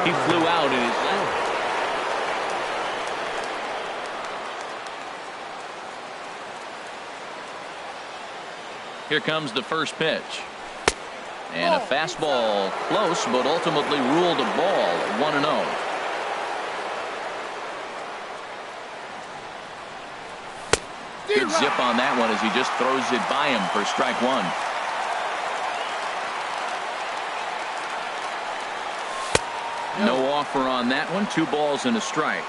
S1: He flew out in his left. Here comes the first pitch. And a fastball close, but ultimately ruled a ball at 1-0. Good zip on that one as he just throws it by him for strike one. No offer on that one. 2 balls and a strike.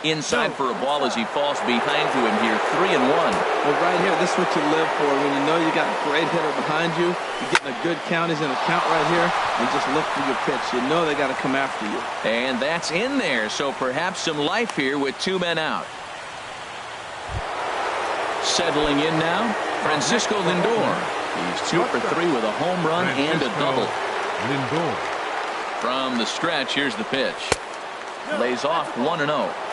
S1: Inside for a ball as he falls behind to him here. 3-1.
S3: Well, right here, this is what you live for. When you know you got a great hitter behind you, you're getting a good count. He's in a count right here, and just look for your pitch. You know they got to come after you.
S1: And that's in there, so perhaps some life here with 2 men out. Settling in now, Francisco Lindor. He's 2 for 3 with a home run and a double.
S2: Lindor.
S1: From the stretch, here's the pitch. Lays off 1-0.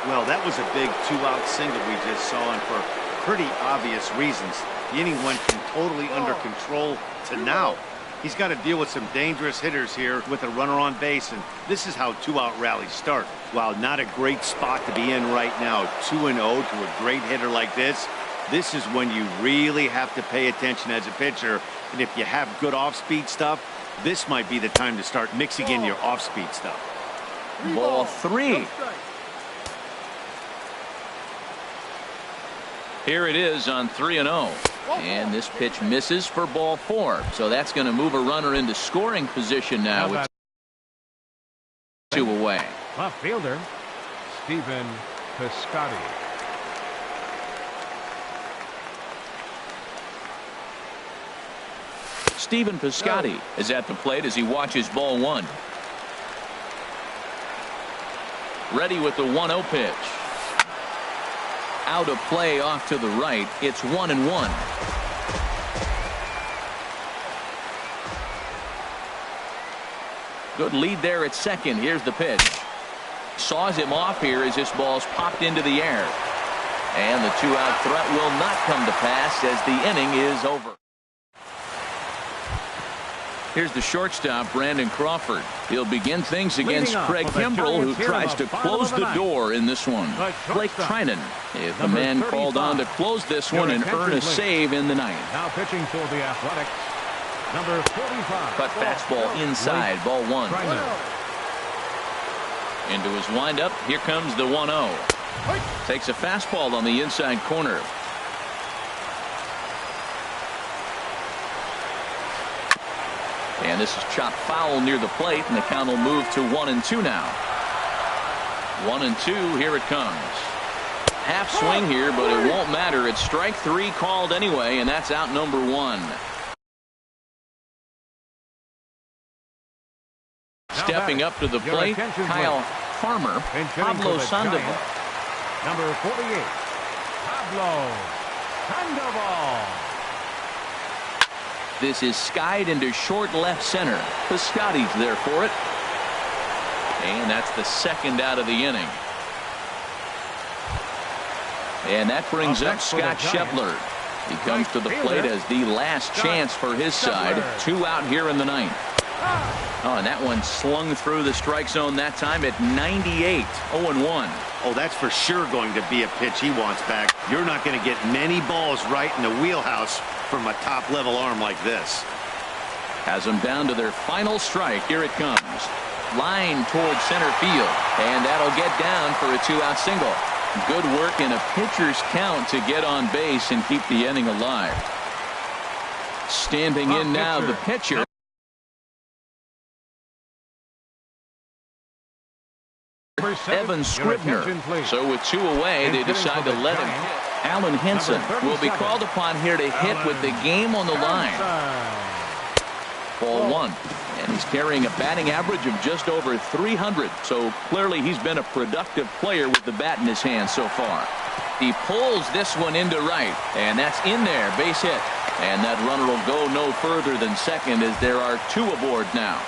S4: Well, that was a big 2-out single we just saw, and for pretty obvious reasons. The inning went from totally under control to now. He's got to deal with some dangerous hitters here with a runner on base, and this is how 2-out rallies start. While not a great spot to be in right now, 2-0 to a great hitter like this, this is when you really have to pay attention as a pitcher. And if you have good off-speed stuff, this might be the time to start mixing in your off-speed stuff.
S1: Ball 3. Here it is on 3-0. And this pitch misses for ball 4. So that's going to move a runner into scoring position now with 2 away.
S2: Left fielder, Stephen Piscotty.
S1: Stephen Piscotty is at the plate as he watches ball 1. Ready with the 1-0 pitch. Out of play off to the right. It's 1-1. Good lead there at second. Here's the pitch. Saws him off here as this ball's popped into the air. And the 2-out threat will not come to pass as the inning is over. Here's the shortstop, Brandon Crawford. He'll begin things against Craig Kimbrell, who tries to close the door in this one. Blake Trinan is the man called on to close this one and earn a save in the ninth.
S2: Now pitching for the Athletics, number 45.
S1: Cut fastball inside, ball 1. Into his windup, here comes the 1-0. Takes a fastball on the inside corner. And this is chopped foul near the plate, and the count will move to 1-2 now. 1-2, here it comes. Half swing here, but it won't matter. It's strike 3 called anyway, and that's out number 1. Stepping up to the plate, Kyle Farmer, Pablo Sandoval.
S2: Number 48, Pablo Sandoval.
S1: This is skied into short left center. Piscotty's there for it. And that's the second out of the inning. And that brings up Scott Scheffler. He comes to the plate as the last chance for his side. 2 out here in the ninth. Oh, and that one slung through the strike zone that time at 98. 0-1.
S4: Oh, that's for sure going to be a pitch he wants back. You're not going to get many balls right in the wheelhouse from a top-level arm like this.
S1: Has them down to their final strike. Here it comes. Line towards center field. And that'll get down for a 2-out single. Good work in a pitcher's count to get on base and keep the inning alive. Standing in now, the pitcher. Evan Scribner. So with 2 away, they decide to let him hit. Alan Henson will be called upon here to hit with the game on the line. Ball 1. And he's carrying a batting average of just over 300. So clearly he's been a productive player with the bat in his hand so far. He pulls this one into right. And that's in there. Base hit. And that runner will go no further than second as there are 2 aboard now.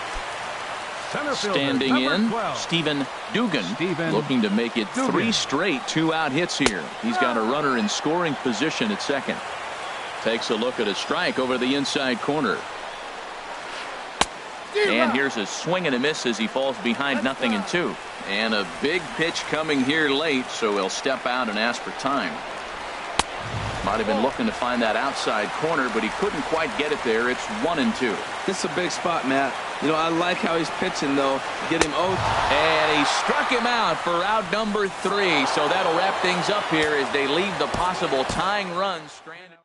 S1: Standing in, Stephen Dugan, looking to make it 3 straight 2-out hits here. He's got a runner in scoring position at second. Takes a look at a strike over the inside corner. And here's a swing and a miss as he falls behind 0-2. And a big pitch coming here late, so he'll step out and ask for time. Might have been looking to find that outside corner, but he couldn't quite get it there. It's 1-2.
S3: This is a big spot, Matt. You know, I like how he's pitching, though. Get him 0.
S1: And he struck him out for out number 3. So that'll wrap things up here as they leave the possible tying run stranded.